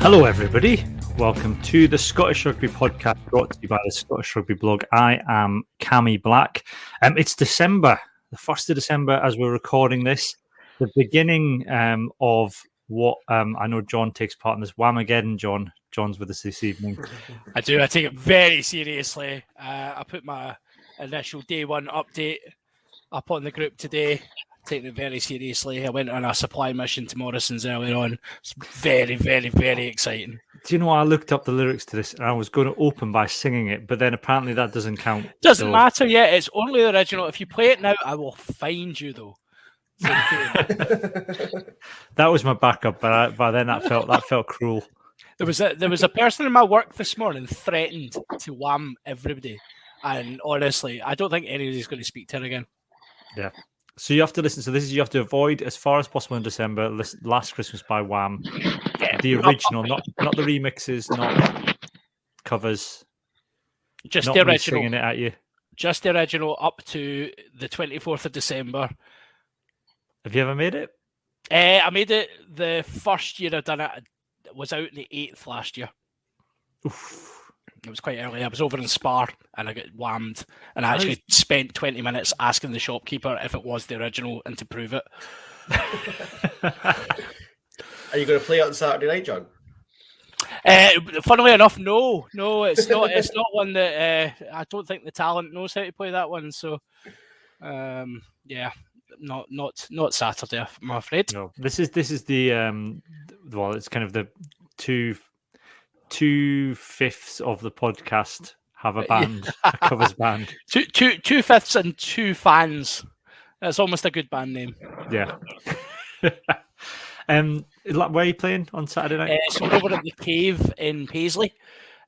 Hello everybody, welcome to the Scottish Rugby Podcast brought to you by the Scottish Rugby blog. I am Cammy Black. It's December, the 1st of December as we're recording this, the beginning of what I know John takes part in this Whamageddon. John's with us this evening. I do, I take it very seriously. I put my initial day one update up on the group today. Taking it very seriously. I went on a supply mission to Morrison's earlier on. It's very, very, very exciting. Do you know what? I looked up the lyrics to this and I was going to open by singing it, but then apparently that doesn't count. Doesn't matter yet. It's only the original. If you play it now, I will find you though. That was my backup, but by then that felt cruel. There was a person in my work this morning threatened to wham everybody, and honestly, I don't think anybody's going to speak to her again. Yeah. So you have to listen. So you have to avoid as far as possible in December. Last Christmas by Wham, the original, not the remixes, not covers. Just not the me original. singing it at you. Just the original up to the 24th of December. Have you ever made it? I made it the first year I've done it. It was out in the 8th last year. Oof. It was quite early. I was over in Spar and I got whammed. And I actually spent 20 minutes asking the shopkeeper if it was the original and to prove it. Are you going to play it on Saturday night, John? Funnily enough, no, it's not. It's not one that I don't think the talent knows how to play that one. So, yeah, not Saturday, I'm afraid. No, this is the well, it's kind of the 2/5 of the podcast have a band, a covers band. 2/5 and 2 fans. That's almost a good band name. Yeah. Where are you playing on Saturday night? So we're over at the Cave in Paisley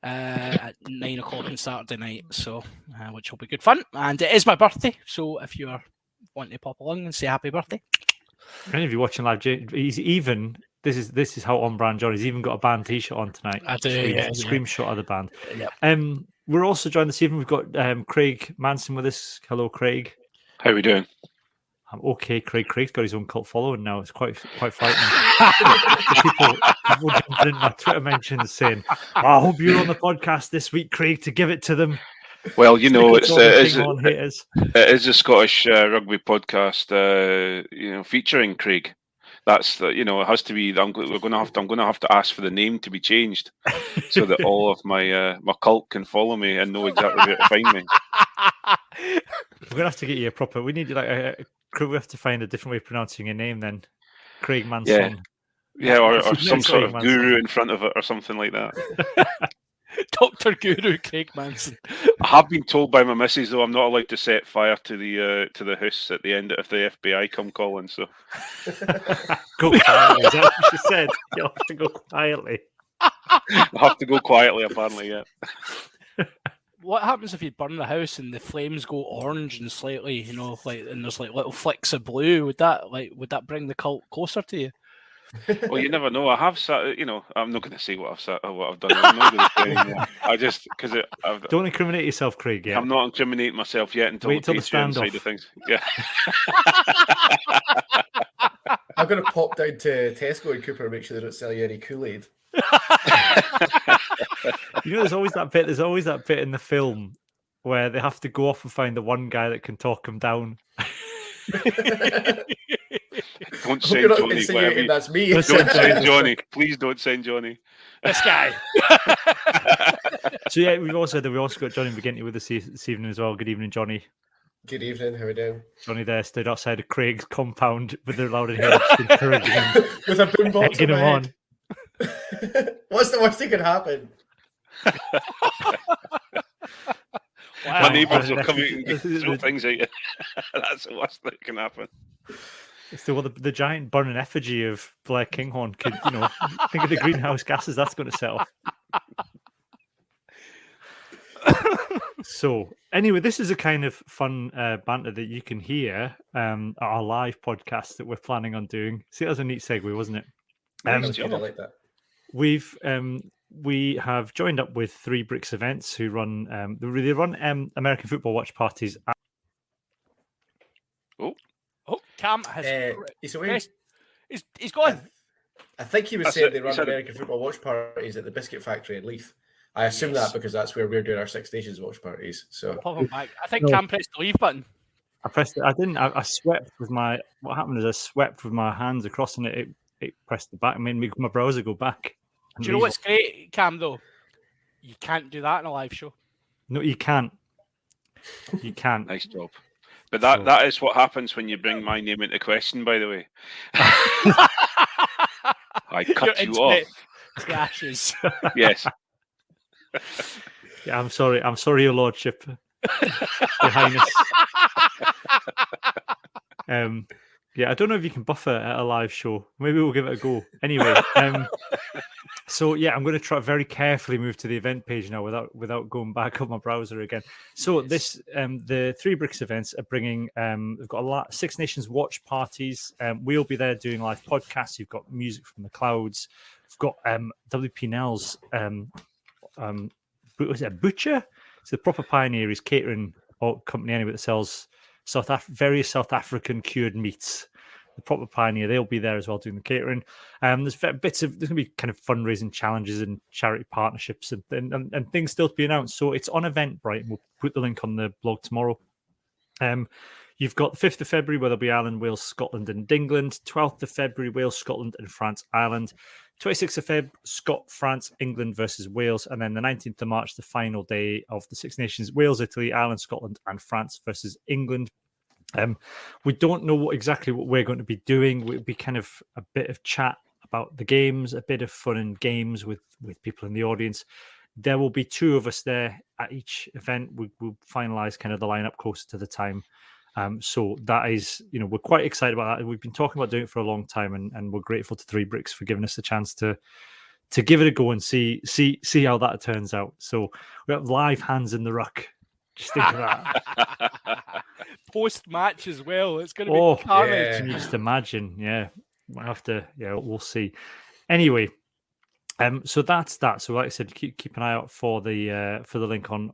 at 9 o'clock on Saturday night. So, which will be good fun. And it is my birthday. So if you are wanting to pop along and say happy birthday, Any of you watching live, he's even. This is how on brand John. He's even got a band T-shirt on tonight. I do. Screenshot of the band. Yep. We're also joined this evening. We've got Craig Manson with us. Hello, Craig. How are we doing? I'm okay. Craig's got his own cult following now. It's quite frightening. people jumping in my Twitter mentions saying, "I hope you're on the podcast this week, Craig, to give it to them." Well, you know, it is a Scottish rugby podcast, featuring Craig. That's it has to be. I'm going to have to ask for the name to be changed so that all of my cult can follow me and know exactly where to find me. We're gonna have to get you a proper. We need we have to find a different way of pronouncing your name then, Craig Manson. Yeah, or some sort of guru in front of it or something like that. Dr. Guru Craig Manson. I have been told by my missus though I'm not allowed to set fire to the house at the end if the FBI come calling. So go quietly. Is that what she said? You have to go quietly. I have to go quietly. Apparently, yeah. What happens if you burn the house and the flames go orange and slightly, and there's little flicks of blue? Would that bring the cult closer to you? Well, you never know. I have sat. I'm not going to say what I've done. I'm not going to say anymore. I just because don't incriminate yourself, Craig. Yeah, I'm not incriminating myself yet until wait till the standoff side of things. Yeah. I'm going to pop down to Tesco and Cooper and make sure they don't sell you any Kool-Aid. There's always that bit. There's always that bit in the film where they have to go off and find the one guy that can talk them down. Don't send Johnny. That's me. Don't send Johnny. Please don't send Johnny. This guy. So yeah, we also got Johnny McGinty with us this evening as well. Good evening, Johnny. Good evening. How are we doing? Johnny there stood outside of Craig's compound with the loud hair, encouraging him, with a boombox egging him on. What's the worst that could happen? Wow. My neighbours will come out and throw things at you. That's the worst that can happen. It's the giant burning effigy of Blair Kinghorn. Could think of the greenhouse gases that's going to set off. So anyway, this is a kind of fun banter that you can hear at our live podcast that we're planning on doing. See, that was a neat segue, wasn't it? I like that. We have joined up with 3 Bricks Events who run they run American football watch parties. Cam has he's away. He's gone. I think he was That's saying it. they He run said it. American football watch parties at the Biscuit Factory in Leith. I assume that because that's where we're doing our Six Nations watch parties. So Pop him back. I think No. Cam pressed the leave button. I pressed it. I didn't. I swept with my. What happened is I swept with my hands across, and it pressed the back. Made my browser go back. Do you know what's great, Cam? Though you can't do that in a live show. No, you can't. You can't. Nice job. But that is what happens when you bring my name into question, by the way. I cut you off. Crashes. Yes. Yeah, I'm sorry. I'm sorry, Your Lordship. Your Highness. Yeah, I don't know if you can buffer at a live show. Maybe we'll give it a go. Anyway, so yeah, I'm going to try very carefully move to the event page now without going back up my browser again. So this the Three Bricks events are bringing. We've got a lot Six Nations watch parties. We'll be there doing live podcasts. You've got music from the clouds. We've got WP Nell's was it a butcher? It's the Proper Pioneer. He's catering company anyway that sells various South African cured meats. The Proper Pioneer, they'll be there as well doing the catering. There's going to be kind of fundraising challenges and charity partnerships and things still to be announced. So it's on Eventbrite, and we'll put the link on the blog tomorrow. You've got the 5th of February where there'll be Ireland, Wales, Scotland, and England. 12th of February, Wales, Scotland, and France, Ireland. 26th of Feb, France, England versus Wales. And then the 19th of March, the final day of the Six Nations, Wales, Italy, Ireland, Scotland, and France versus England. We don't know exactly what we're going to be doing. We'll be kind of a bit of chat about the games, a bit of fun and games with people in the audience. There will be 2 of us there at each event. We'll finalise kind of the lineup closer to the time. So that is, we're quite excited about that. We've been talking about doing it for a long time, and we're grateful to Three Bricks for giving us the chance to give it a go and see how that turns out. So we have live hands in the ruck. Just think of that. Post match as well. It's going to be carnage. Yeah. Can you just imagine? Yeah, we'll have to. Yeah, we'll see. Anyway, so that's that. So like I said, keep an eye out for the link on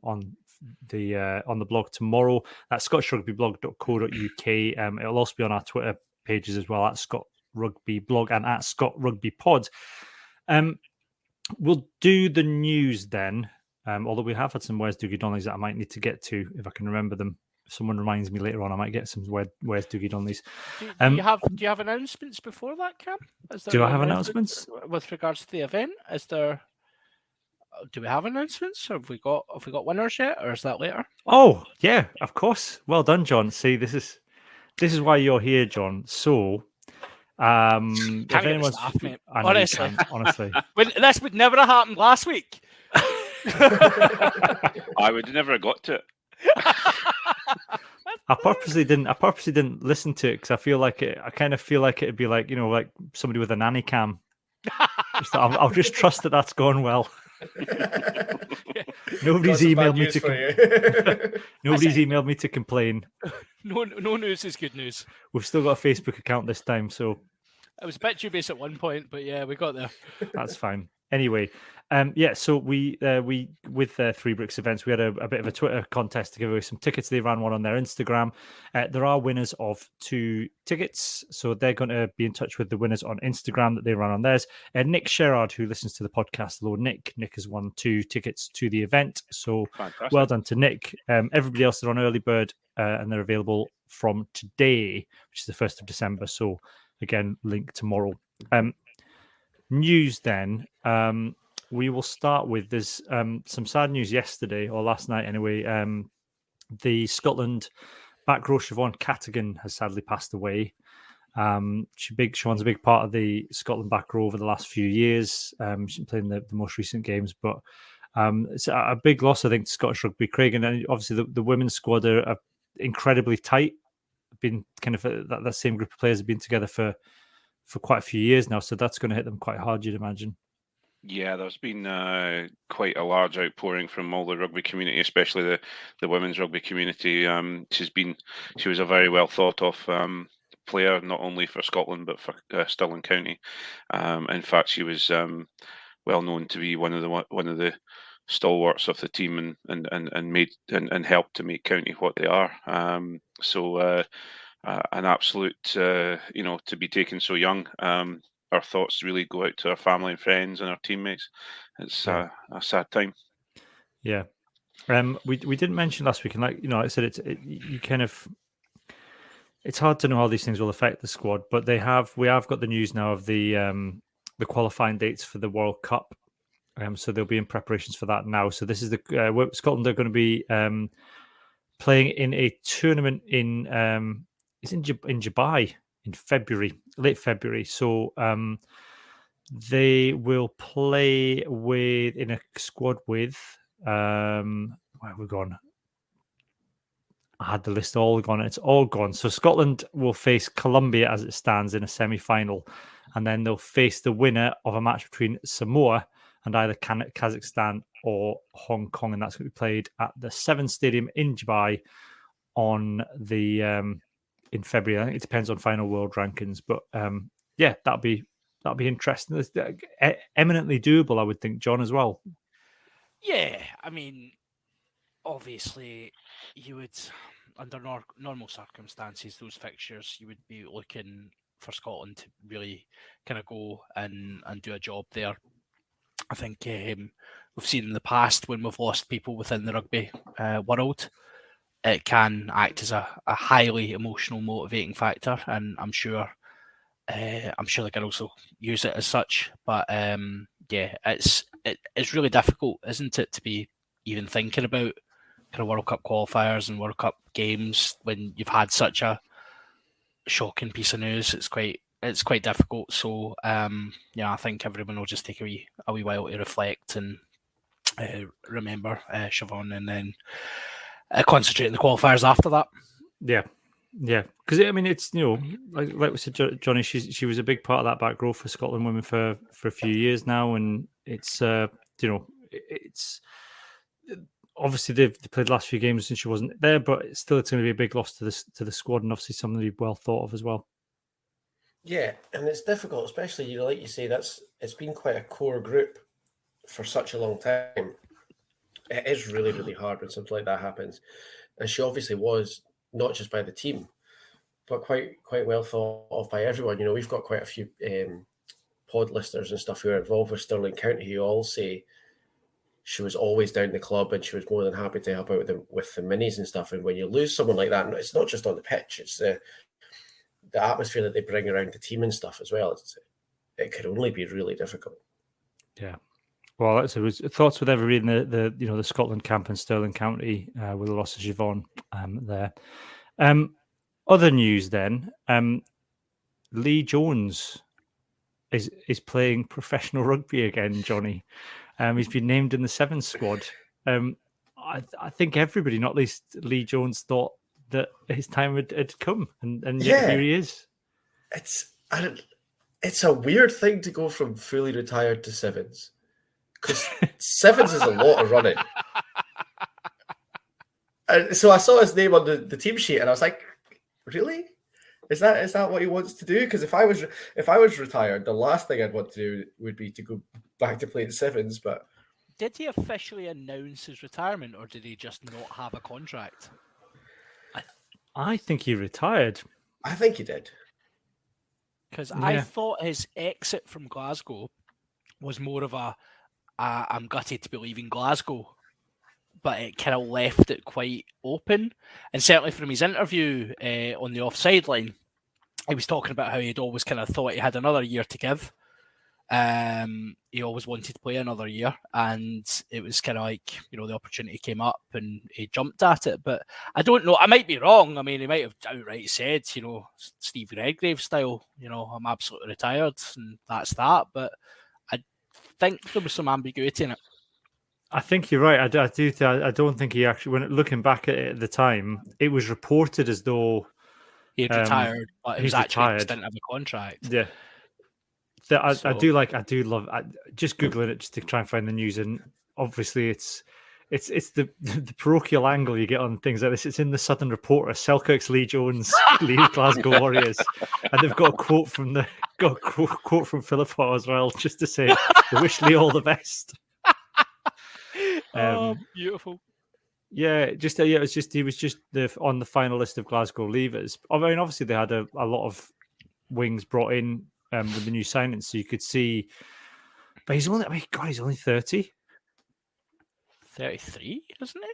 the blog tomorrow. That's scottishrugbyblog.co.uk. It'll also be on our Twitter pages as well, at Scott Rugby Blog and at Scott Rugby Pod. We'll do the news then. Although we have had some Where's Doogie Donnelly's that I might need to get to if I can remember them. If someone reminds me later on, I might get some Where's Doogie Donnelly's. Do you have announcements before that, Cam? Do I have announcements with regards to the event? Do we have announcements? Have we got winners yet, or is that later? Oh yeah, of course. Well done, John. See, this is why you're here, John. So, if anyone's honestly, this would never have happened last week. I would never have got to it. I purposely didn't listen to it because I kind of feel like it'd be like like somebody with a nanny cam. I'll just trust that that's gone well. Nobody's emailed me to nobody's emailed me to complain. No news is good news. We've still got a Facebook account this time, so it was a bit dubious at one point, but yeah, we got there. That's fine. Anyway, so we with Three Bricks events, we had a bit of a Twitter contest to give away some tickets. They ran one on their Instagram. There are winners of 2 tickets, so they're going to be in touch with the winners on Instagram that they ran on theirs. Nick Sherrard, who listens to the podcast, hello Nick has won 2 tickets to the event, so fantastic. Well done to Nick. Everybody else are on early bird, and they're available from today, which is the 1st of December. So again, link tomorrow. News then. We will start with there's some sad news yesterday or last night anyway. The Scotland back row Siobhan Cattigan has sadly passed away. Siobhan's a big part of the Scotland back row over the last few years. She's been playing the most recent games, but it's a big loss, I think, to Scottish Rugby. Craig, and obviously the women's squad are incredibly tight. Been kind of that same group of players have been together for quite a few years now, so that's going to hit them quite hard, you'd imagine. Yeah, there's been quite a large outpouring from all the rugby community, especially the women's rugby community. She was a very well thought of player, not only for Scotland but for Stirling County. In fact, she was well known to be one of the stalwarts of the team and helped to make County what they are. So an absolute, to be taken so young. our thoughts really go out to our family and friends and our teammates. It's a sad time. Yeah. We didn't mention last week, and like I said, you kind of, it's hard to know how these things will affect the squad, but we have got the news now of the qualifying dates for the World Cup. So they'll be in preparations for that now. So this is Scotland are going to be playing in a tournament in Dubai in February, late February. So they will play in a squad with where have we gone? I had the list all gone. It's all gone. So Scotland will face Colombia as it stands in a semi-final, and then they'll face the winner of a match between Samoa and either Kazakhstan or Hong Kong, and that's going to be played at the Seven Stadium in Dubai on the in February. I think it depends on final world rankings, but yeah, that'll be interesting. It's eminently doable, I would think, John, as well. Yeah, I mean, obviously, you would, under normal circumstances, those fixtures, you would be looking for Scotland to really kind of go and do a job there. I think we've seen in the past when we've lost people within the rugby world, it can act as a highly emotional motivating factor, and I'm sure they can also use it as such. But yeah, it's really difficult, isn't it, to be even thinking about kind of World Cup qualifiers and World Cup games when you've had such a shocking piece of news. It's quite difficult. So I think everyone will just take a wee while to reflect and remember Siobhan, and then concentrate on the qualifiers after that. Yeah, because I mean, it's like we said, Johnny, she was a big part of that back row for Scotland women for a few years now, and it's it's obviously they've played the last few games since she wasn't there, but it's going to be a big loss to the squad, and obviously something to be well thought of as well. Yeah, and it's difficult, especially like you say, it's been quite a core group for such a long time. It is really, really hard when something like that happens, and she obviously was not just by the team, but quite well thought of by everyone. We've got quite a few pod listeners and stuff who are involved with Stirling County who all say she was always down the club and she was more than happy to help out with the minis and stuff. And when you lose someone like that, it's not just on the pitch; it's the atmosphere that they bring around the team and stuff as well. It could only be really difficult. Yeah. Well, so it was thoughts with everybody in the Scotland camp and Stirling County with the loss of Siobhan there. Other news then, Lee Jones is playing professional rugby again, Johnny. He's been named in the Sevens squad. I think everybody, not least Lee Jones, thought that his time had come, and yet here he is. It's a weird thing to go from fully retired to Sevens, because Sevens is a lot of running. And so I saw his name on the team sheet, and I was like, "Really? Is that what he wants to do?" Because if I was retired, the last thing I'd want to do would be to go back to playing Sevens. But did he officially announce his retirement, or did he just not have a contract? I think he retired. I think he did. Because I thought his exit from Glasgow was more of I'm gutted to be leaving Glasgow, but it kind of left it quite open. And certainly from his interview on the offside line, he was talking about how he'd always kind of thought he had another year to give. He always wanted to play another year, and it was kind of like, the opportunity came up and he jumped at it. But I don't know, I might be wrong. I mean, he might have outright said, Steve Redgrave style, I'm absolutely retired and that's that. But I think there was some ambiguity in it. I think you're right. I don't think he actually, when looking back at it at the time, it was reported as though he had retired, but he was actually retired. Didn't have a contract. Yeah. I do love just Googling it just to try and find the news, and obviously it's the parochial angle you get on things like this. It's in the Southern Reporter. Selkirk's Lee Jones leaves Glasgow Warriors, and they've got a quote from Philippa as well, just to say they wish Lee all the best. Beautiful. Yeah, it was just he was just on the final list of Glasgow leavers. I mean, obviously they had a lot of wings brought in with the new signings. So you could see, but he's only, he's only 30. 33, isn't he?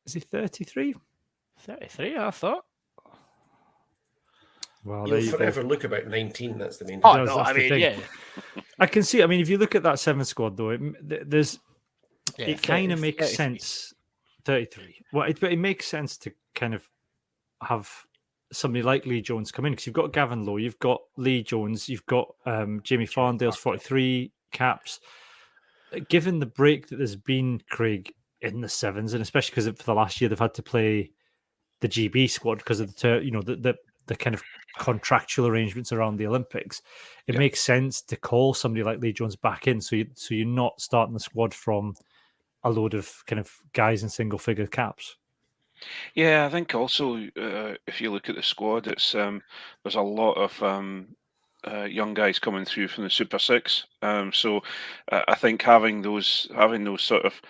Is he 33? 33, I thought. Well, he'll forever look about 19. That's the main thing. thing. Oh, no, I mean, yeah. I can see. I mean, if you look at that 7 squad, though, it kind of makes 33. sense. 33. Well, but it makes sense to kind of have somebody like Lee Jones come in, because you've got Gavin Lowe, you've got Lee Jones, you've got Jamie Farndale's 43 caps. Given the break that there's been, Craig, in the sevens, and especially because for the last year they've had to play the GB squad because of the kind of contractual arrangements around the Olympics, it makes sense to call somebody like Lee Jones back in, so you're not starting the squad from a load of kind of guys in single figure caps. Yeah, I think also if you look at the squad, it's there's a lot of young guys coming through from the Super Six. So I think having those sort of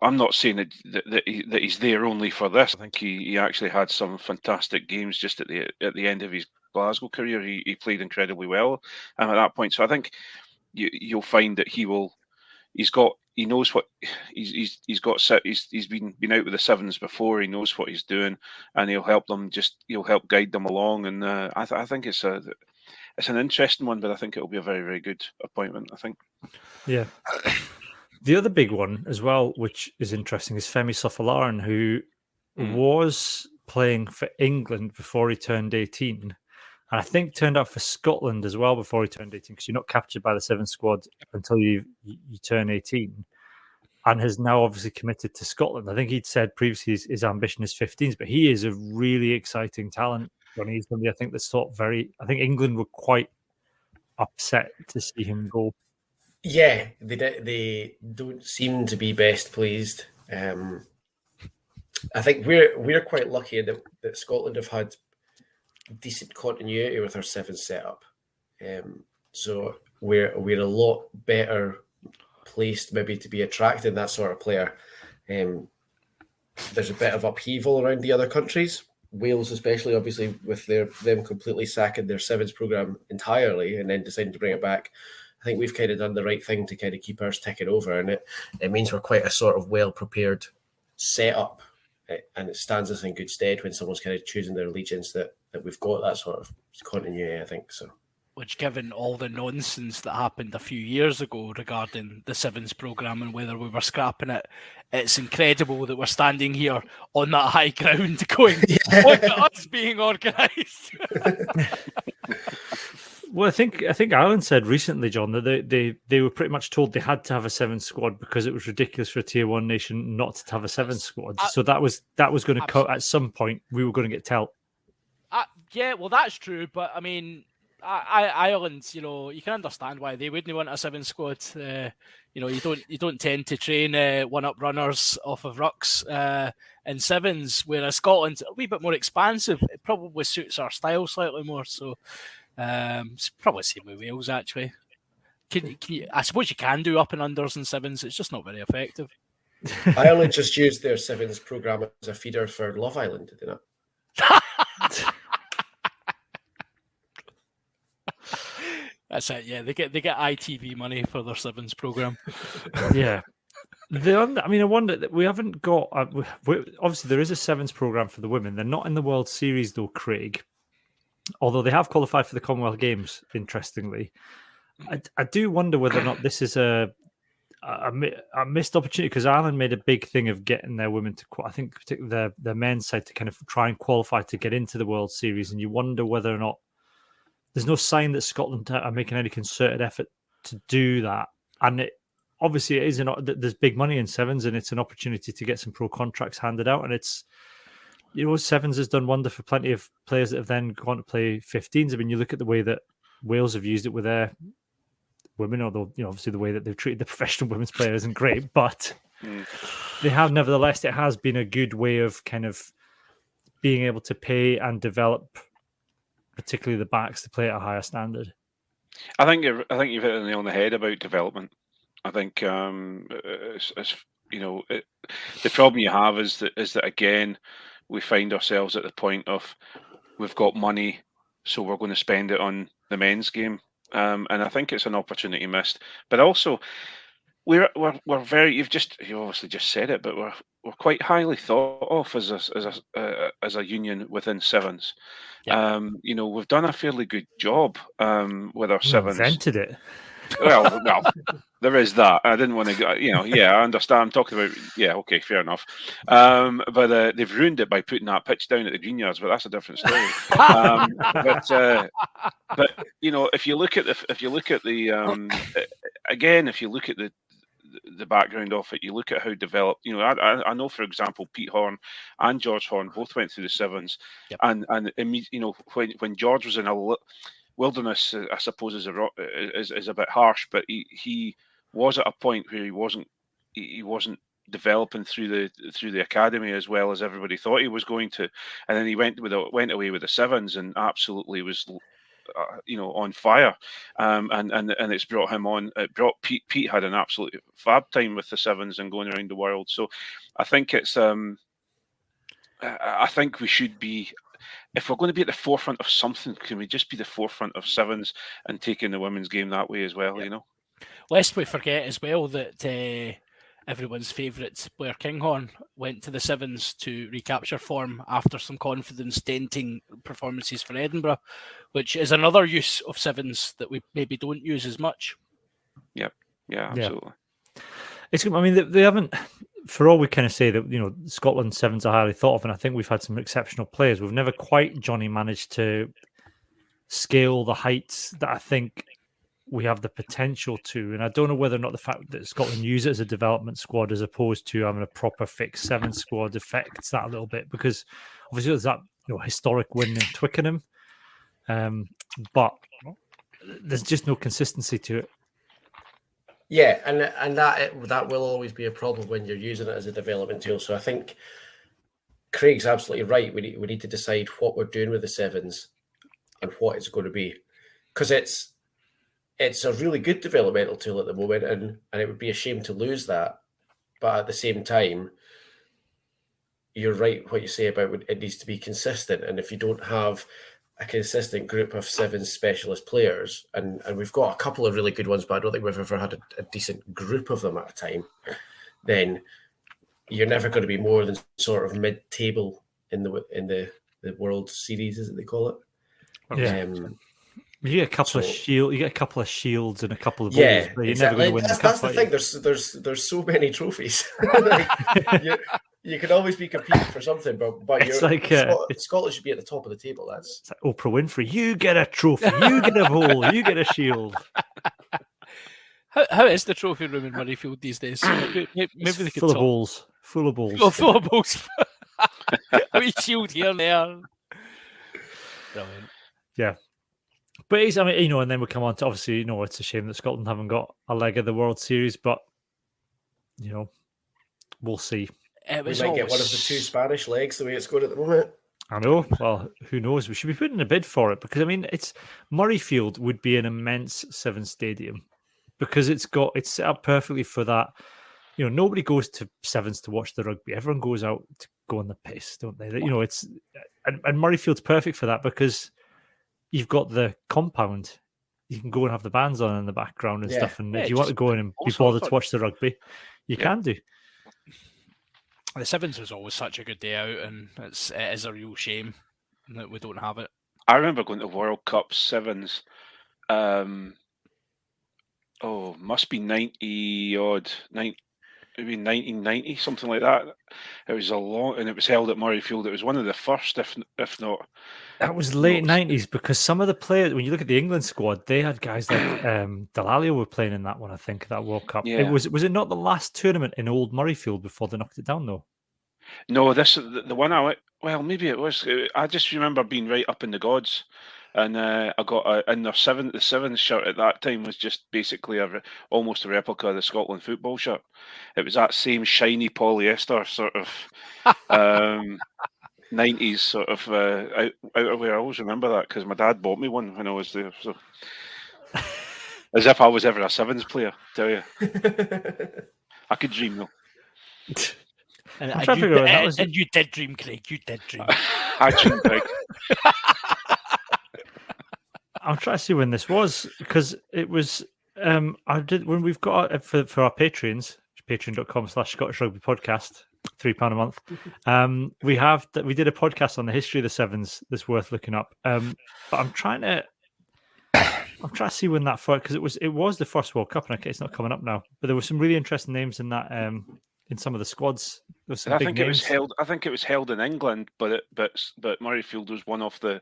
I'm not saying that he's there only for this. I think he actually had some fantastic games just at the end of his Glasgow career. He played incredibly well at that point. So I think you'll find that he knows what he's been out with the sevens before. He knows what he's doing, and he'll help guide them along. And I think it's an interesting one, but I think it'll be a very, very good appointment. I think. Yeah. The other big one as well, which is interesting, is Femi Suffolarin, who was playing for England before he turned 18. And I think turned out for Scotland as well before he turned 18, because you're not captured by the 7 squad until you turn 18. And has now obviously committed to Scotland. I think he'd said previously his ambition is 15s, but he is a really exciting talent. He's somebody I think I think England were quite upset to see him go. Yeah, they don't seem to be best pleased. I think we're quite lucky that Scotland have had decent continuity with our 7 setup. So we're a lot better placed maybe to be attracting that sort of player. There's a bit of upheaval around the other countries. Wales, especially, obviously, with them completely sacking their 7s program entirely and then deciding to bring it back. I think we've kind of done the right thing to kind of keep ours ticking over, and it means we're quite a sort of well-prepared setup, and it stands us in good stead when someone's kind of choosing their allegiance that we've got that sort of continuity, I think, so. Which, given all the nonsense that happened a few years ago regarding the 7s programme and whether we were scrapping it, it's incredible that we're standing here on that high ground going, look at us being organised. Well, I think Ireland said recently, John, that they were pretty much told they had to have a 7 squad because it was ridiculous for a tier 1 nation not to have a 7 squad. So that was going to cut at some point. We were going to get telt. Yeah, well, that's true. But I mean, Ireland, you can understand why they wouldn't want a 7 squad. You don't tend to train 1-up runners off of rucks in 7s, whereas Scotland's a wee bit more expansive. It probably suits our style slightly more. So. It's probably the same with Wales, actually. I suppose you can do up and unders and 7s. It's just not very effective. Ireland just used their 7s programme as a feeder for Love Island, did they not? That's it. Yeah, they get ITV money for their 7s programme. Yeah. I wonder that we haven't got. Obviously, there is a 7s programme for the women. They're not in the World Series, though, Craig. Although they have qualified for the Commonwealth Games, interestingly. I do wonder whether or not this is a missed opportunity, because Ireland made a big thing of getting their women to, I think, particularly their men's side, to kind of try and qualify to get into the World Series. And you wonder whether or not there's no sign that Scotland are making any concerted effort to do that. And obviously, it is there's big money in 7s, and it's an opportunity to get some pro contracts handed out. And it's, 7s has done wonder for plenty of players that have then gone to play 15s. I mean, you look at the way that Wales have used it with their women, although, obviously the way that they've treated the professional women's players isn't great, but they have, nevertheless, it has been a good way of kind of being able to pay and develop, particularly the backs, to play at a higher standard. I think you've hit the nail on the head about development. I think, the problem you have is that again, we find ourselves at the point of we've got money, so we're going to spend it on the men's game. And I think it's an opportunity missed. But also, we're very. You obviously just said it, but we're quite highly thought of as a union within sevens. Yeah. We've done a fairly good job with our sevens. Invented it. Well, there is that. I didn't want to go. I understand. I'm talking about. Yeah, okay, fair enough. But they've ruined it by putting that pitch down at the green yards. But that's a different story. But if you look at the background of it, you look at how developed. I know, for example, Pete Horn and George Horn both went through the sevens, yep. and when George was in a wilderness, I suppose is a bit harsh, but he was at a point where he wasn't developing through the academy as well as everybody thought he was going to, and then he went away with the sevens and absolutely was on fire, and it's brought him on. It brought Pete. Pete had an absolute fab time with the sevens and going around the world. So I think it's I think we should be, if we're going to be at the forefront of something, can we just be the forefront of sevens and taking the women's game that way as well? Yeah. Lest we forget as well that everyone's favourite Blair Kinghorn went to the sevens to recapture form after some confidence-denting performances for Edinburgh, which is another use of sevens that we maybe don't use as much. Yep. Yeah, absolutely. Yeah. They haven't, for all we kind of say that, Scotland sevens are highly thought of, and I think we've had some exceptional players. We've never quite, Johnny, managed to scale the heights that I think we have the potential to, and I don't know whether or not the fact that Scotland use it as a development squad as opposed to having a proper fixed seven squad affects that a little bit, because obviously there's that historic win in Twickenham, but there's just no consistency to it. Yeah, and that will always be a problem when you're using it as a development tool. So I think Craig's absolutely right. We need to decide what we're doing with the sevens and what it's going to be, because it's a really good developmental tool at the moment, and it would be a shame to lose that. But at the same time, you're right what you say about it needs to be consistent. And if you don't have a consistent group of seven specialist players, and we've got a couple of really good ones, but I don't think we've ever had a decent group of them at a time, then you're never going to be more than sort of mid-table in the World Series, as they call it. Yeah. You get a couple of shields. You get a couple of shields and a couple of balls. Yeah, but you're exactly. Never going to win the cup. That's the thing. There's so many trophies. You can always be competing for something, but it's like Scotland should be at the top of the table. It's like Oprah Winfrey. You get a trophy. You get a ball. You get a shield. How is the trophy room in Murrayfield these days? Maybe they could full of balls. Full of balls. Oh, full of balls. A wee shield here and there. Brilliant. Yeah. But and then we come on to, obviously, it's a shame that Scotland haven't got a leg of the World Series, but we'll see. We might get one of the two Spanish legs the way it's going at the moment. I know. Well, who knows? We should be putting a bid for it, because it's Murrayfield would be an immense seven stadium, because it's set up perfectly for that. Nobody goes to sevens to watch the rugby. Everyone goes out to go on the piss, don't they? And Murrayfield's perfect for that, because you've got the compound. You can go and have the bands on in the background and stuff. And if you want to go in and be bothered to watch the rugby, you can do. The sevens was always such a good day out, and it is a real shame that we don't have it. I remember going to World Cup sevens. Must be 90-odd, maybe 1990, something like that. It was and it was held at Murrayfield. It was one of the first, if not. That was late 90s, because some of the players, when you look at the England squad, they had guys like Dalalio were playing in that one, I think, that World Cup. Yeah. Was it not the last tournament in Old Murrayfield before they knocked it down, though? No, the one I went, well, maybe it was. I just remember being right up in the gods. And I got in their the sevens shirt at that time was just basically almost a replica of the Scotland football shirt. It was that same shiny polyester sort of 90s sort of outerwear. I always remember that because my dad bought me one when I was there. So as if I was ever a sevens player, tell you. I could dream though. And you did dream, Craig. You did dream. I dreamed big. I'm trying to see when this was, because it was. I did when we've got for our patrons, patreon.com/Scottish Rugby Podcast, £3 a month. We did a podcast on the history of the sevens that's worth looking up. But I'm trying to see when that fought, because it was the first World Cup, and it's not coming up now. But there were some really interesting names in that in some of the squads. There were some big names. I think it was held in England, but Murrayfield was one of the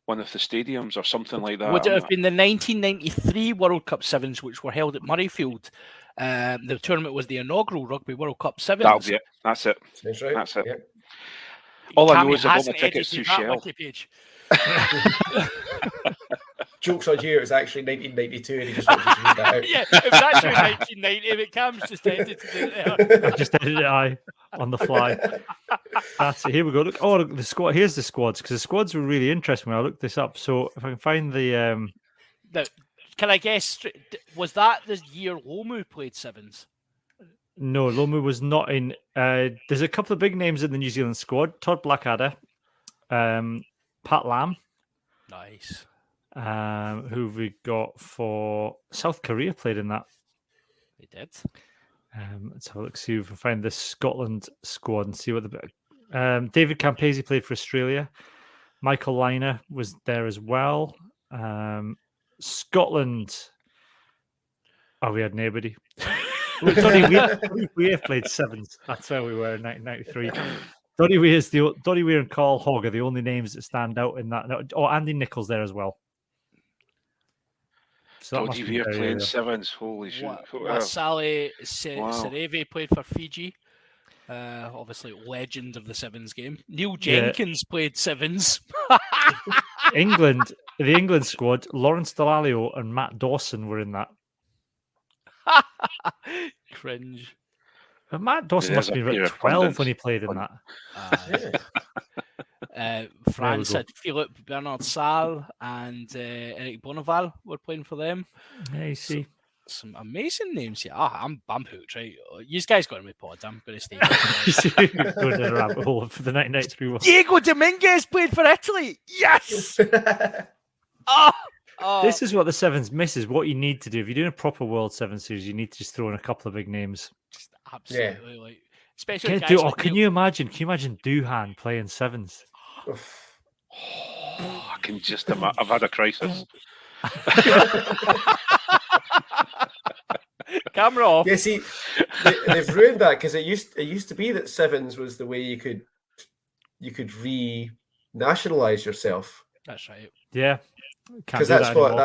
stadiums or something like that. Would it have been the 1993 World Cup Sevens, which were held at Murrayfield? The tournament was the inaugural Rugby World Cup Sevens. That'll be it. That's it. That's right. That's it. Yeah. All I know is I bought my tickets to Shell. Joke's on you, it was actually 1992 and he just wanted to read that out. Yeah, it was actually 1990, but Cam's just edited it. I just edited it on the fly. That's it. Here we go. Look, the squad. Here's the squads, because the squads were really interesting when I looked this up. So if I can find the can I guess, was that the year Lomu played sevens? No, Lomu was not in. There's a couple of big names in the New Zealand squad. Todd Blackadder, Pat Lam. Nice. Who we got for South Korea played in that. They did. Let's have a look, see if we can find the Scotland squad and see what David Campese played for Australia. Michael Liner was there as well. Scotland. Oh, we had nobody. we have played sevens. That's where we were in 1993. Doddy Weir and Carl Hogg are the only names that stand out in that. Oh, Andy Nichols there as well. So Doddy Weir playing sevens. Holy shit! Wasale Sereve played for Fiji. Obviously, legend of the sevens game. Neil Jenkins played sevens. The England squad, Lawrence Dallaglio and Matt Dawson were in that. Cringe. Matt Dawson must have been about 12 when he played in that. France had Philippe Bernard Salle and Eric Bonneval were playing for them. Yeah, you see. Some amazing names here. I'm hooked, right? You guys got me pod. I'm going to stay. Going down a rabbit hole for the 1993 one. Diego Dominguez played for Italy. Yes! This is what the sevens misses. What you need to do if you're doing a proper World Seven Series, you need to just throw in a couple of big names. Just absolutely, like especially. Can you imagine? Can you imagine Doohan playing sevens? I can just imagine. I've had a crisis. Camera off. Yeah, see, they've ruined that, because it used to be that sevens was the way you could re-nationalize yourself. That's right. Yeah. Because that's what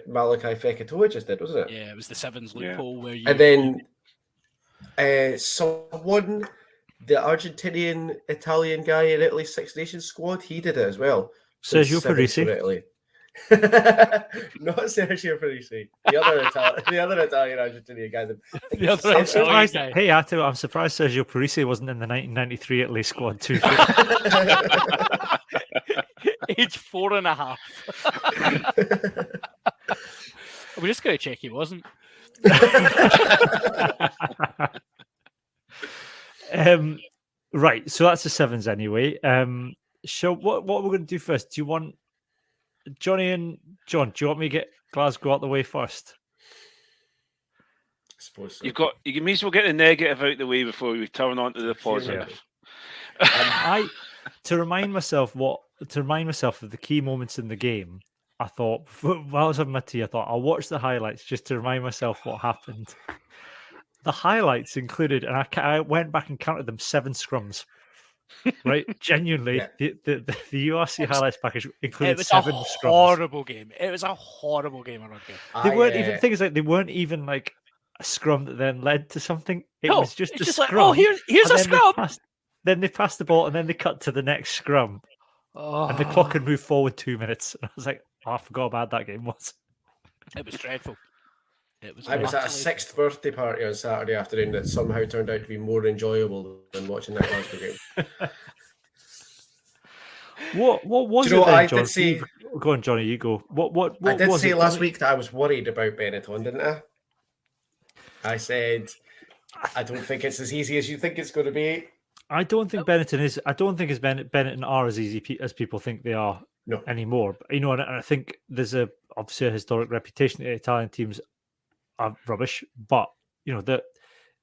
Malachi Fekitoa just did, wasn't it? Yeah, it was the sevens loophole where you. And then someone, the Argentinian Italian guy in Italy's Six Nations squad, he did it as well. Sergio Parisi. Not Sergio Parisi. The other Italian Argentinian guy. Hey, I'm surprised Sergio Parisi wasn't in the 1993 Italy squad too. Age 4.5. We're just going to check he wasn't. Right, so that's the sevens anyway. So what we're going to do first? Do you want Johnny and John? Do you want me to get Glasgow out the way first? I suppose so. You may as well get the negative out the way before we turn on to the positive. To remind myself of the key moments in the game, I thought, while I was having my tea, I'll watch the highlights just to remind myself what happened. The highlights included, and I went back and counted them, 7 scrums. Right? Genuinely, the URC highlights package included 7 scrums. Horrible game. It was a horrible game of rugby. They weren't even things like they weren't even like a scrum that then led to something. It was just a scrum. Like, here's a scrum. Then they passed the ball, and then they cut to the next scrum. And the clock had moved forward 2 minutes. And I was like, I forgot about that game was. It was dreadful. I was at a 6th birthday party on Saturday afternoon that somehow turned out to be more enjoyable than watching that Glasgow game. What was it then, John? Go on, Johnny, you go. What I did say last week that I was worried about Benetton, didn't I? I said, I don't think it's as easy as you think it's going to be. I don't think Benetton is. I don't think Benetton are as easy as people think they are. anymore. But, and I think there's obviously a historic reputation that Italian teams are rubbish, but that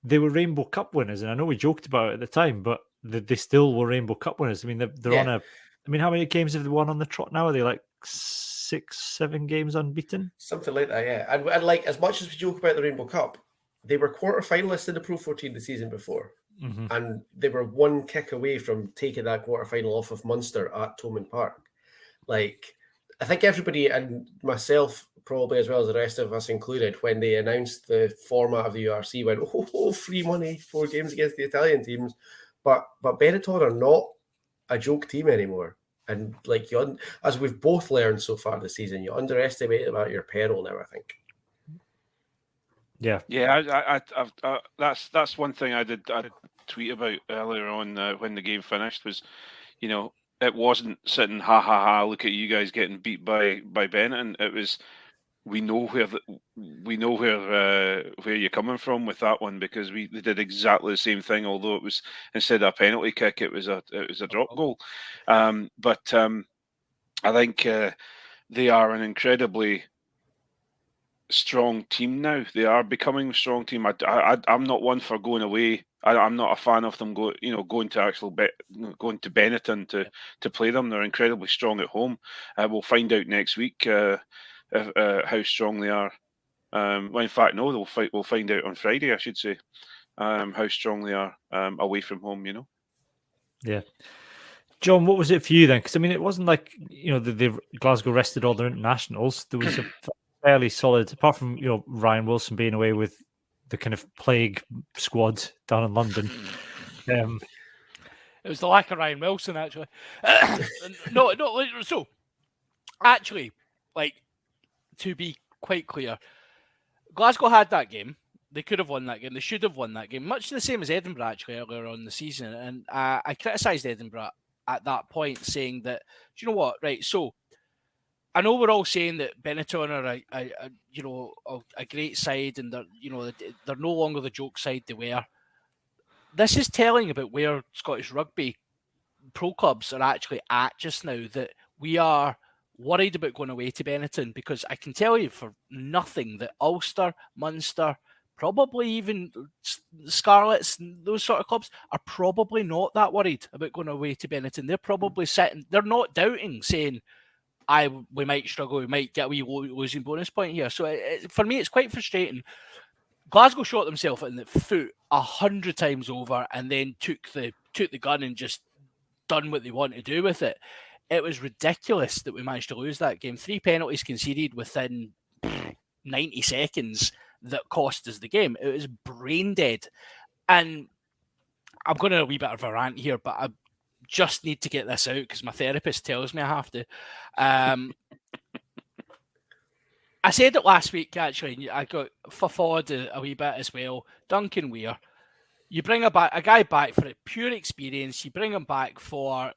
they were Rainbow Cup winners, and I know we joked about it at the time, but they still were Rainbow Cup winners. I mean, they're on a. I mean, how many games have they won on the trot now? Are they like 6-7 games unbeaten? Something like that, yeah. And like, as much as we joke about the Rainbow Cup, they were quarter-finalists in the Pro 14 the season before. Mm-hmm. And they were one kick away from taking that quarter-final off of Munster at Thomond Park. Like, I think everybody, and myself probably as well as the rest of us included, when they announced the format of the URC, went, oh, free money, 4 games against the Italian teams. But Benetton are not a joke team anymore. And like as we've both learned so far this season, you underestimate them at your peril now, I think. Yeah. That's one thing I did tweet about earlier on when the game finished was, it wasn't sitting ha, look at you guys getting beat by Benetton. It was, we know where you're coming from with that one, because they did exactly the same thing, although it was, instead of a penalty kick, it was a drop goal. But I think they are an incredibly strong team now. They are becoming a strong team. I'm not one for going away. I'm not a fan of them going to Benetton to play them. They're incredibly strong at home. We'll find out next week how strong they are. Well, in fact, no, we'll find out on Friday, I should say, how strong they are away from home. Yeah. John, what was it for you then? Because I mean, it wasn't like the Glasgow rested all their internationals. There was a fairly solid, apart from Ryan Wilson being away with the kind of plague squad down in London. It was the lack of Ryan Wilson, actually. No. So, actually, like, to be quite clear, Glasgow had that game. They could have won that game. They should have won that game. Much the same as Edinburgh, actually, earlier on in the season. And I criticised Edinburgh at that point, saying that, do you know what? Right, so I know we're all saying that Benetton are a great side, and they're no longer the joke side they were. This is telling about where Scottish rugby pro clubs are actually at just now, that we are worried about going away to Benetton, because I can tell you for nothing that Ulster, Munster, probably even Scarlets, those sort of clubs are probably not that worried about going away to Benetton. They're probably they're not doubting, saying, we might struggle, we might get a wee losing bonus point here. So for me, it's quite frustrating. Glasgow shot themselves in the foot 100 times over, and then took the gun and just done what they want to do with it. It was ridiculous that we managed to lose that game. 3 penalties conceded within 90 seconds that cost us the game. It was brain dead. And I'm going to a wee bit of a rant here, but I just need to get this out because my therapist tells me I have to. I said it last week, actually. I got fuffawed a wee bit as well. Duncan Weir. You bring a guy back for a pure experience. You bring him back for,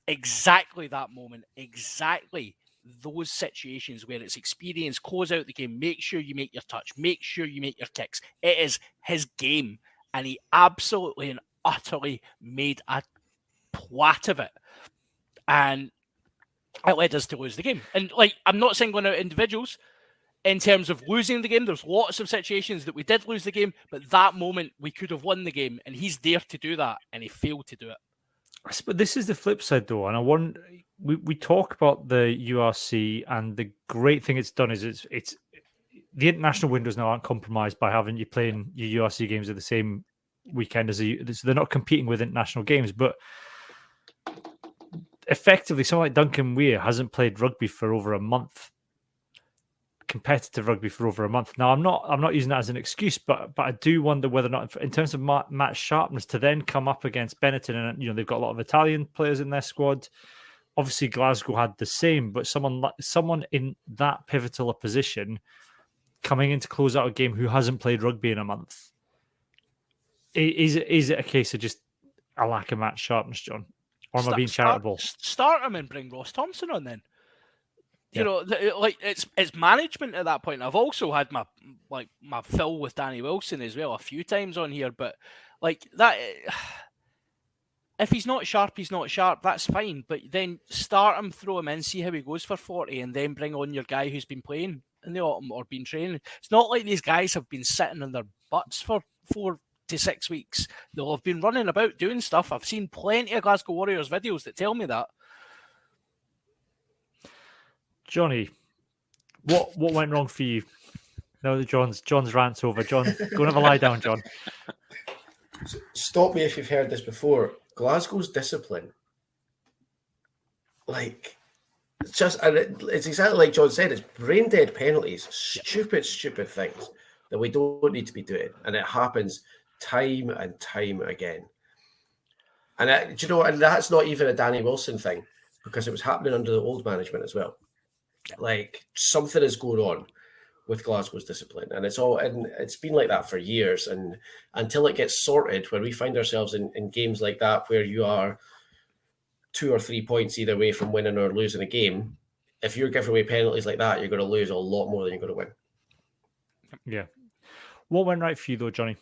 exactly that moment, exactly those situations where it's experience. Close out the game. Make sure you make your touch. Make sure you make your kicks. It is his game, and he absolutely and utterly made a twat of it, and it led us to lose the game. And I'm not singling out individuals in terms of losing the game. There's lots of situations that we did lose the game, but that moment we could have won the game, and he's there to do that, and he failed to do it. But this is the flip side, though, and we talk about the URC, and the great thing it's done is it's the international windows now aren't compromised by having you playing your URC games at the same weekend so they're not competing with international games, but effectively someone like Duncan Weir hasn't played rugby for over a month. Competitive rugby for over a month. Now, I'm not using that as an excuse, but I do wonder whether or not, in terms of match sharpness, to then come up against Benetton, and they've got a lot of Italian players in their squad. Obviously, Glasgow had the same, but someone in that pivotal a position coming in to close out a game who hasn't played rugby in a month. Is it a case of just a lack of match sharpness, John, or am I being charitable? Start him and bring Ross Thompson on then. It's management at that point. I've also had my fill with Danny Wilson as well a few times on here, but that if he's not sharp, he's not sharp. That's fine. But then start him, throw him in, see how he goes for 40, and then bring on your guy who's been playing in the autumn or been training. It's not like these guys have been sitting on their butts for 4 to 6 weeks. They'll have been running about doing stuff. I've seen plenty of Glasgow Warriors videos that tell me that. Johnny, what went wrong for you? Now that John's rant's over. John, go and have a lie down, John. Stop me if you've heard this before. Glasgow's discipline, like, it's exactly like John said. It's brain dead penalties, stupid things that we don't need to be doing, and it happens time and time again. And do you know? And that's not even a Danny Wilson thing, because it was happening under the old management as well. Like, something is going on with Glasgow's discipline, and it's been like that for years. And until it gets sorted, when we find ourselves in games like that where you are 2 or 3 points either way from winning or losing a game, if you're giving away penalties like that, you're going to lose a lot more than you're going to win. Yeah. What went right for you though, Johnny?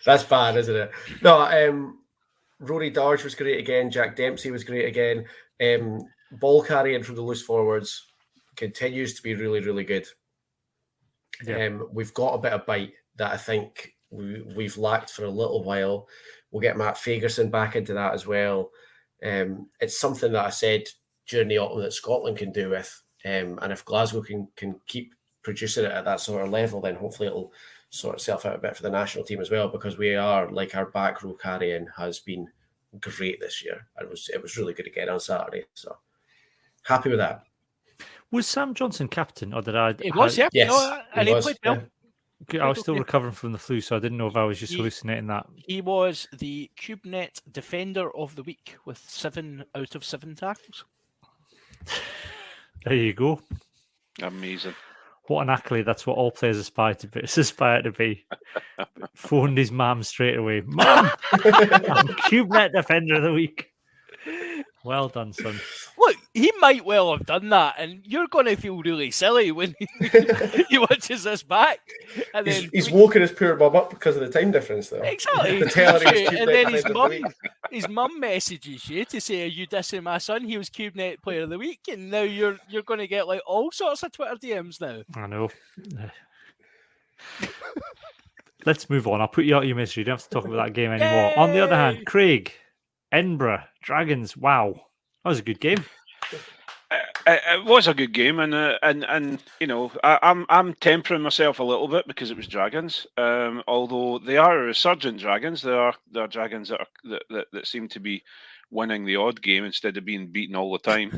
That's bad, isn't it? No, Rory Darge was great again. Jack Dempsey was great again. Ball carrying from the loose forwards continues to be really, really good. Yeah. We've got a bit of bite that I think we've lacked for a little while. We'll get Matt Fagerson back into that as well. It's something that I said during the autumn that Scotland can do with. And if Glasgow can keep producing it at that sort of level, then hopefully it'll sort itself out a bit for the national team as well, because we are, like, our back row carrying has been great this year. It was really good again on Saturday, so happy with that. Was Sam Johnson captain, or did I? It was, yeah. Yes, no, and he was, played well. Yeah. I was still recovering from the flu, so I didn't know if I was just hallucinating that. He was the CubeNet Defender of the Week with 7 out of 7 tackles. There you go. Amazing. What an accolade. That's what all players aspire to be. Phoned his mum straight away. Mum! I'm CubeNet Defender of the Week. Well done, son. Look, he might well have done that, and you're going to feel really silly when he watches this back. And he's woken his poor mum up because of the time difference, though. Exactly. And then his mum messages you to say, "Are you dissing my son? He was CubeNet Player of the Week," and now you're going to get like all sorts of Twitter DMs now. I know. Let's move on. I'll put you out of your misery. You don't have to talk about that game anymore. Yay! On the other hand, Craig, Edinburgh Dragons. Wow, that was a good game. It was a good game, and you know, I'm tempering myself a little bit because it was Dragons. Although they are a resurgent Dragons, they are Dragons that seem to be winning the odd game instead of being beaten all the time.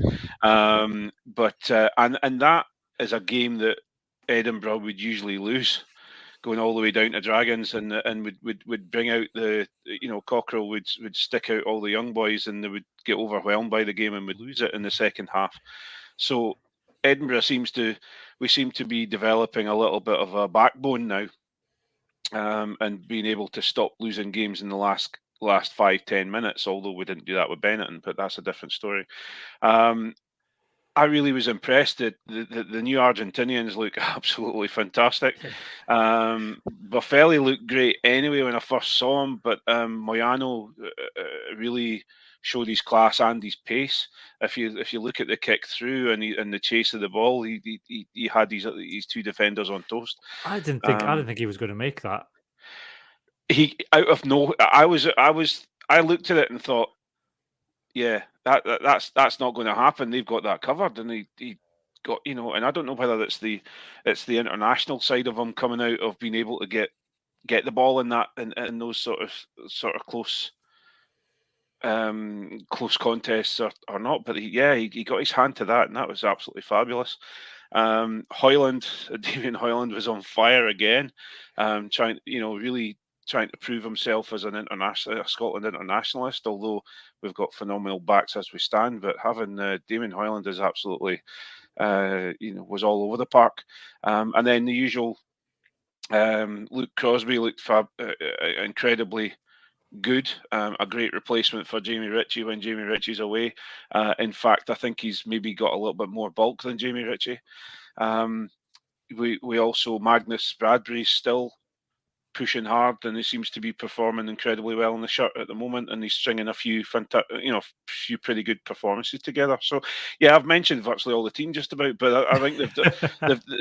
But that is a game that Edinburgh would usually lose, going all the way down to Dragons, and would bring out the, you know, Cockerell would stick out all the young boys, and they would get overwhelmed by the game and would lose it in the second half. So Edinburgh seem to be developing a little bit of a backbone now, and being able to stop losing games in the last 5-10 minutes. Although we didn't do that with Benetton, but that's a different story. I really was impressed that the new Argentinians look absolutely fantastic. Boffelli looked great anyway when I first saw him, but Moyano really showed his class and his pace. If you look at the kick through and the chase of the ball, he had his two defenders on toast. I didn't think he was going to make that. He out of no. I looked at it and thought, yeah, that's not going to happen. They've got that covered, and he got, you know, and I don't know whether it's the international side of him coming out of being able to get the ball in those sort of close contests or not. But he got his hand to that, and that was absolutely fabulous. Damien Hoyland was on fire again, really trying to prove himself as a Scotland internationalist, although we've got phenomenal backs as we stand. But having Damien Hoyland is absolutely, was all over the park. And then the usual, Luke Crosby looked incredibly good. A great replacement for Jamie Ritchie when Jamie Ritchie's away. In fact, I think he's maybe got a little bit more bulk than Jamie Ritchie. we also Magnus Bradbury's still pushing hard, and he seems to be performing incredibly well in the shirt at the moment, and he's stringing a few few pretty good performances together. So yeah, I've mentioned virtually all the team just about, but I think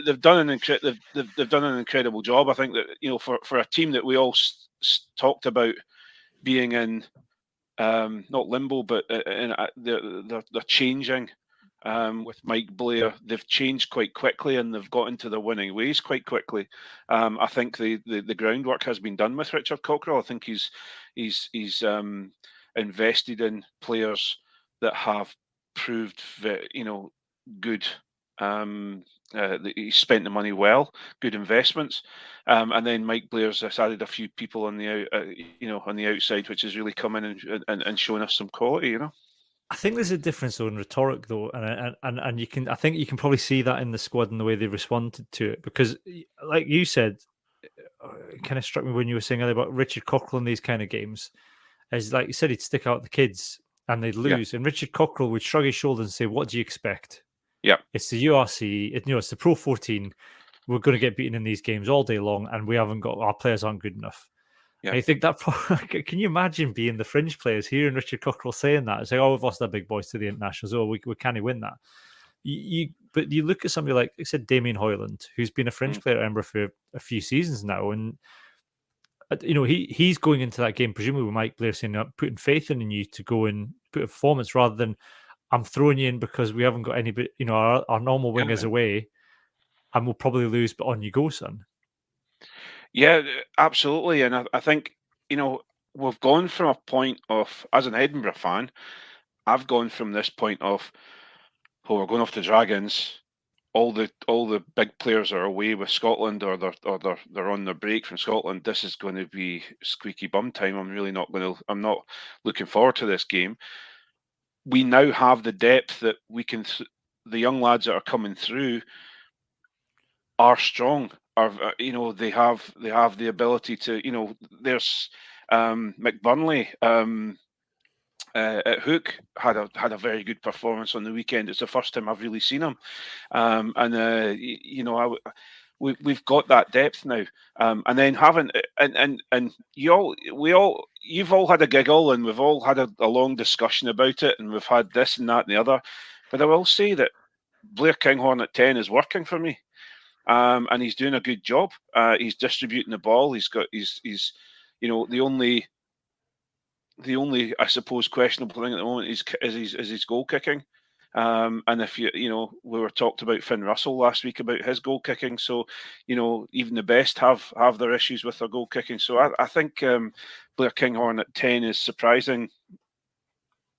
they've done an incredible job. I think that for a team that we all talked about being in not limbo, but they're changing. With Mike Blair, they've changed quite quickly and they've got into their winning ways quite quickly. I think the groundwork has been done with Richard Cockrell. I think he's invested in players that have proved good. He spent the money well, good investments, and then Mike Blair's added a few people on the outside, which has really come in and shown us some quality. I think there's a difference in rhetoric, though, and I think you can probably see that in the squad and the way they responded to it, because, like you said, it kind of struck me when you were saying earlier about Richard Cockrell in these kind of games, as like you said, he'd stick out the kids and they'd lose, and Richard Cockrell would shrug his shoulders and say, "What do you expect? Yeah, it's the URC, it's the Pro 14. We're going to get beaten in these games all day long, and our players aren't good enough." Yeah. I think that can you imagine being the fringe players hearing Richard Cockrell saying that and saying, "Oh, we've lost our big boys to the internationals. Oh, we can't win that." But you look at somebody like I said, Damien Hoyland, who's been a fringe player at Edinburgh for a few seasons now, and he's going into that game presumably with Mike Blair saying, putting faith in you to go and put a performance rather than I'm throwing you in because we haven't got any, our normal wingers away, and we'll probably lose, but on you go, son. Yeah, absolutely. And I think, we've gone from a point of, as an Edinburgh fan, I've gone from this point of, we're going off the Dragons. All the big players are away with Scotland, or they're on their break from Scotland. This is going to be squeaky bum time. I'm not looking forward to this game. We now have the depth that we can. The young lads that are coming through are strong. They have the ability to. There's McBurnley at Hook had a very good performance on the weekend. It's the first time I've really seen him, we've got that depth now, and then having and you've all had a giggle and we've all had a long discussion about it, and we've had this and that and the other. But I will say that Blair Kinghorn at 10 is working for me. And he's doing a good job. He's distributing the ball. He's the only I suppose questionable thing at the moment is his goal kicking. And if we were talked about Finn Russell last week about his goal kicking. So even the best have their issues with their goal kicking. So I think Blair Kinghorn at 10 is surprising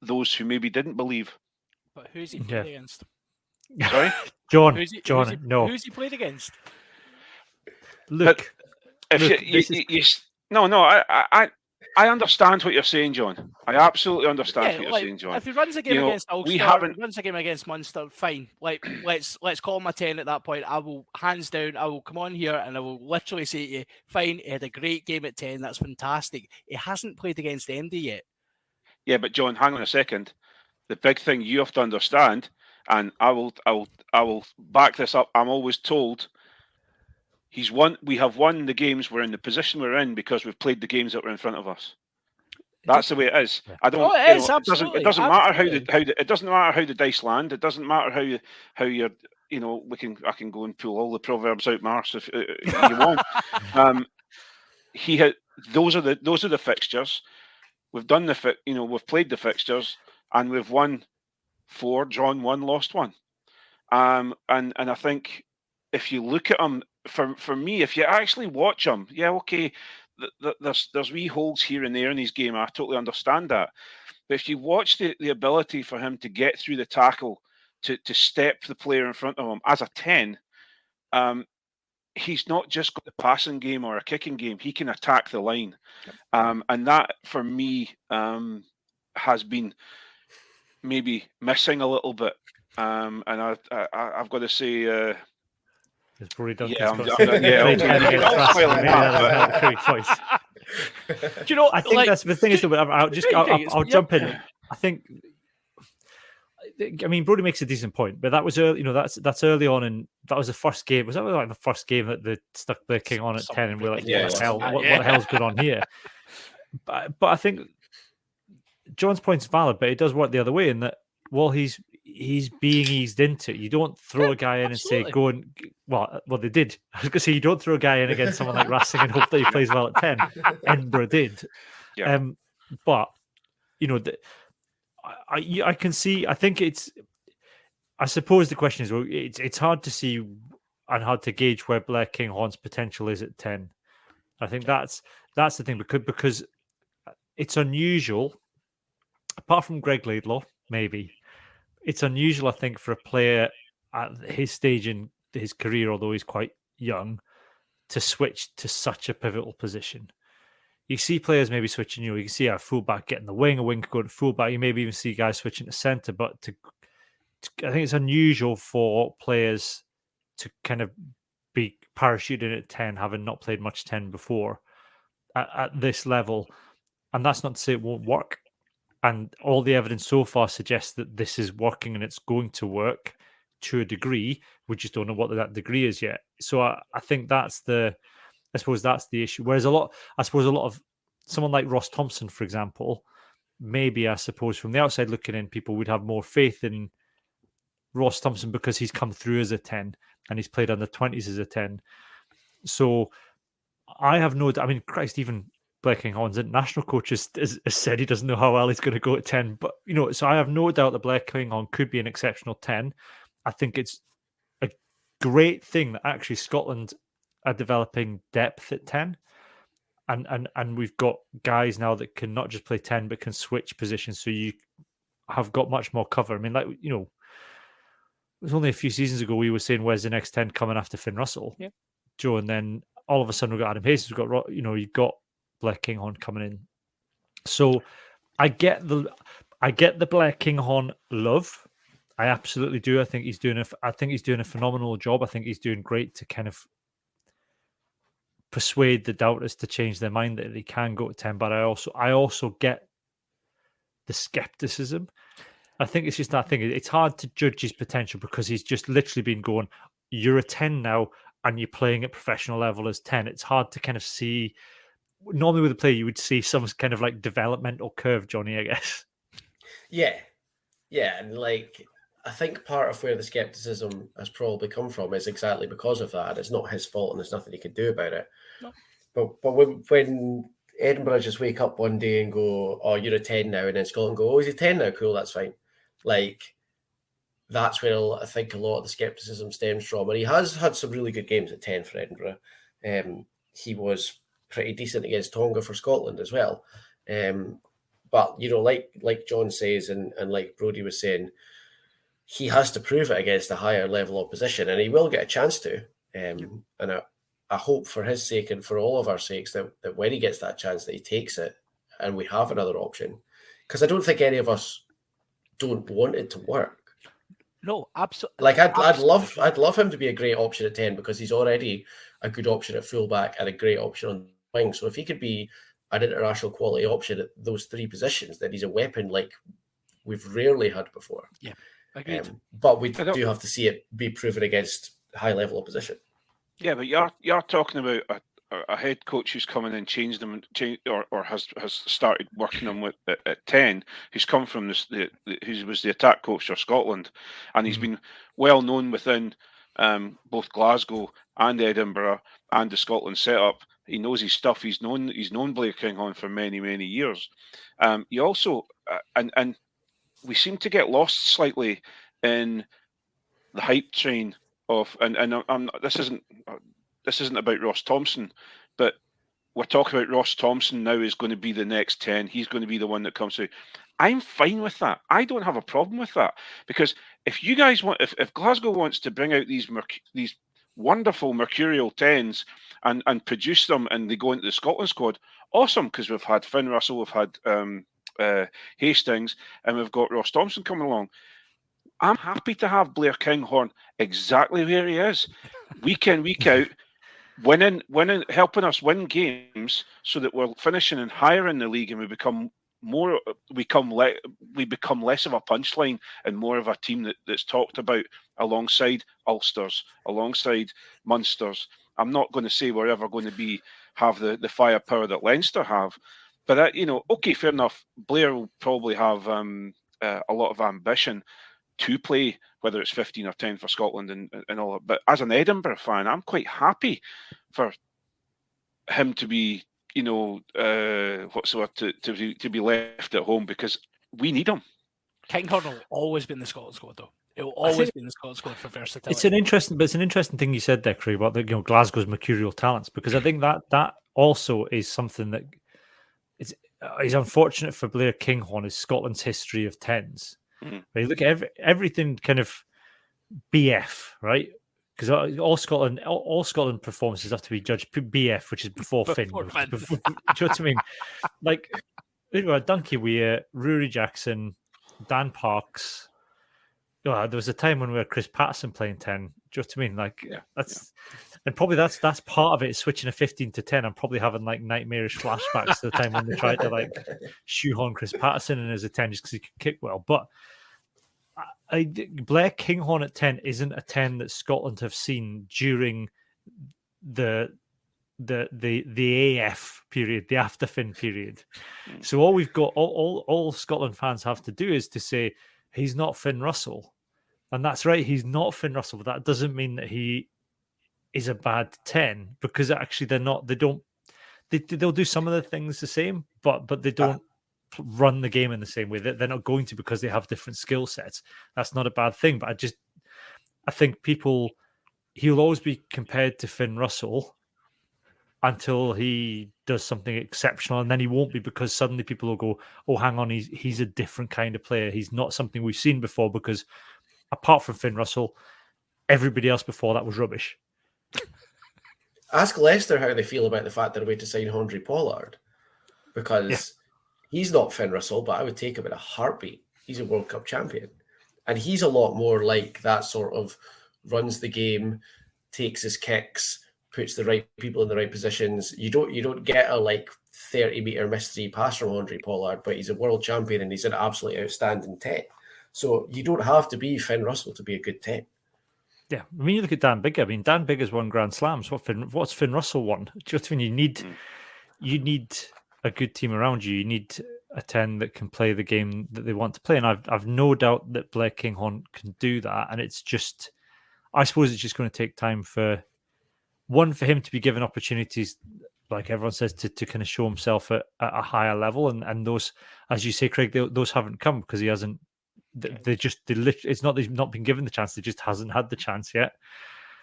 those who maybe didn't believe. But who's he played against? Sorry? John, no. Who's he played against? Look, I understand what you're saying, John. I absolutely understand what you're saying, John. If he runs a game against Ulster, runs a game against Munster, fine. Let's call him a 10 at that point. I will, hands down, I will come on here and I will literally say to you, fine, he had a great game at 10. That's fantastic. He hasn't played against Andy yet. Yeah, but John, hang on a second. The big thing you have to understand, and I will back this up. I'm always told we have won the games we're in the position we're in because we've played the games that were in front of us. That's the way it is. I don't. It doesn't matter how it doesn't matter how the dice land. It doesn't matter how you're. I can go and pull all the proverbs out, Mars, if you want. Those are the fixtures. We've done we've played the fixtures and we've won 4, drawn 1, lost 1. And I think if you look at them, for me, if you actually watch them, yeah, okay, there's wee holes here and there in his game. I totally understand that. But if you watch the ability for him to get through the tackle, to step the player in front of him as a 10, he's not just got the passing game or a kicking game. He can attack the line. And that, for me, has been maybe missing a little bit. And I've got to say... It's probably done. Do you know? I think that's the thing. I'll jump in. I think I mean, Brodie makes a decent point, but that was early. That's early on, and that was the first game. Was that like the first game that they stuck Blair King on at 10, and we're like, what the hell's going on here? But I think John's point's valid, but it does work the other way in that while he's being eased into it, you don't throw a guy in and say go and well they did. I was going to say you don't throw a guy in against someone like Racing and hope that he plays well at 10. Edinburgh did, but I can see. I think it's. I suppose the question is, well, it's hard to see and hard to gauge where Blair Kinghorn's potential is at 10. I think that's the thing because it's unusual. Apart from Greg Laidlaw, maybe it's unusual. I think for a player at his stage in his career, although he's quite young, to switch to such a pivotal position. You see players maybe switching. You can see a fullback getting the wing, a wing going to fullback. You maybe even see guys switching to centre. But I think it's unusual for players to kind of be parachuted at 10, having not played much 10 before at this level. And that's not to say it won't work. And all the evidence so far suggests that this is working and it's going to work to a degree. We just don't know what that degree is yet. So I think I suppose that's the issue. Whereas a lot of someone like Ross Thompson, for example, maybe I suppose from the outside looking in, people would have more faith in Ross Thompson because he's come through as a 10 and he's played under 20s as a 10. So I have I mean, Christ, even Blair Kinghorn's international coach has said he doesn't know how well he's going to go at 10. But, so I have no doubt that Blair Kinghorn could be an exceptional 10. I think it's a great thing that actually Scotland are developing depth at 10. And we've got guys now that can not just play 10, but can switch positions. So you have got much more cover. I mean, it was only a few seasons ago we were saying, where's the next 10 coming after Finn Russell? Yeah. Joe, and then all of a sudden we've got Adam Hayes, you've got Blair Kinghorn coming in. So I get the Blair Kinghorn love. I absolutely do. I think he's doing a phenomenal job. I think he's doing great to kind of persuade the doubters to change their mind that he can go to 10. But I also get the skepticism. I think it's just that thing. It's hard to judge his potential because he's just literally been going, you're a 10 now and you're playing at professional level as 10. It's hard to kind of see. Normally with a player, you would see some kind of like developmental curve, Johnny, I guess. Yeah. And I think part of where the skepticism has probably come from is exactly because of that. It's not his fault and there's nothing he can do about it. No. But when Edinburgh just wake up one day and go, oh, you're a 10 now, and then Scotland go, oh, is he 10 now? Cool, that's fine. That's where I think a lot of the skepticism stems from. And he has had some really good games at 10 for Edinburgh. He was pretty decent against Tonga for Scotland as well. But, like John says, and like Brodie was saying, he has to prove it against a higher level opposition, and he will get a chance to. And I hope for his sake and for all of our sakes that when he gets that chance that he takes it and we have another option. Because I don't think any of us don't want it to work. No, absolutely. I'd love him to be a great option at 10 because he's already a good option at fullback and a great option on the wing. So if he could be an international quality option at those three positions, then he's a weapon like we've rarely had before. Yeah, agreed. But we do have to see it be proven against high level opposition. Yeah, but you're talking about a head coach who's come in and changed them, or has started working them with at 10. Who's come from who was the attack coach for Scotland, and he's been well known within both Glasgow and Edinburgh and the Scotland setup. He knows his stuff. He's known Blair Kinghorn for many years. He also and we seem to get lost slightly in the hype train of this isn't about Ross Thompson, but we're talking about Ross Thompson now is going to be the next 10. He's going to be the one that comes through. I'm fine with that. I don't have a problem with that, because if you guys want, if Glasgow wants to bring out these wonderful mercurial 10s and produce them and they go into the Scotland squad, awesome, because we've had Finn Russell, we've had Hastings, and we've got Ross Thompson coming along. I'm happy to have Blair Kinghorn exactly where he is, week in, week out, winning, helping us win games so that we're finishing and higher in the league and we become we become less of a punchline and more of a team that's talked about alongside Ulsters, alongside Munsters. I'm not going to say we're ever going to have the firepower that Leinster have, but okay, fair enough. Blair will probably have a lot of ambition to play, whether it's 15 or 10 for Scotland and all that. But as an Edinburgh fan, I'm quite happy for him to be, to be left at home, because we need him. Kinghorn will always be in the Scotland squad, though. It will always be in the Scotland squad for versatility. It's an interesting thing you said there, Craig, about Glasgow's mercurial talents, because I think that also is something that is unfortunate for Blair Kinghorn, is Scotland's history of tens. Mm. Right? Look at everything kind of BF, right? Because all Scotland performances have to be judged BF, which is before Finn. Do you know what I mean? Like, Dunky Weir, Rory Jackson, Dan Parks. There was a time when we had Chris Patterson playing 10. Do you know what I mean? Like, and probably that's part of it, is switching a 15 to 10. I'm probably having like nightmarish flashbacks to the time when they tried to like shoehorn Chris Patterson in as a 10 just because he could kick well. But Blair Kinghorn at 10 isn't a 10 that Scotland have seen during the AF period, the after Finn period. So all we've got, all Scotland fans have to do is to say he's not Finn Russell, and that's right, he's not Finn Russell. But that doesn't mean that he is a bad 10, because actually they're not. They'll do some of the things the same, but they don't run the game in the same way. They're not going to, because they have different skill sets. That's not a bad thing, but I think he'll always be compared to Finn Russell until he does something exceptional, and then he won't be, because suddenly people will go, oh, hang on, he's a different kind of player. He's not something we've seen before, because apart from Finn Russell, everybody else before that was rubbish. Ask Leicester how they feel about the fact they're about to sign Handré Pollard, because he's not Finn Russell, but I would take him in a heartbeat. He's a World Cup champion, and he's a lot more like that sort of runs the game, takes his kicks, puts the right people in the right positions. You don't get a 30-meter mystery pass from Handré Pollard, but he's a world champion and he's an absolutely outstanding 10. So you don't have to be Finn Russell to be a good 10. Yeah, I mean, you look at Dan Biggar. I mean, Dan Biggar's won Grand Slams. What's Finn Russell won? Do you know what I mean? You need a good team around you. You need a 10 that can play the game that they want to play. And I've no doubt that Blair Kinghorn can do that. And it's just, I suppose it's just going to take time for him to be given opportunities, like everyone says, to kind of show himself at a higher level. And those, as you say, Craig, those haven't come because he hasn't. It's not that he's not been given the chance; they just hasn't had the chance yet.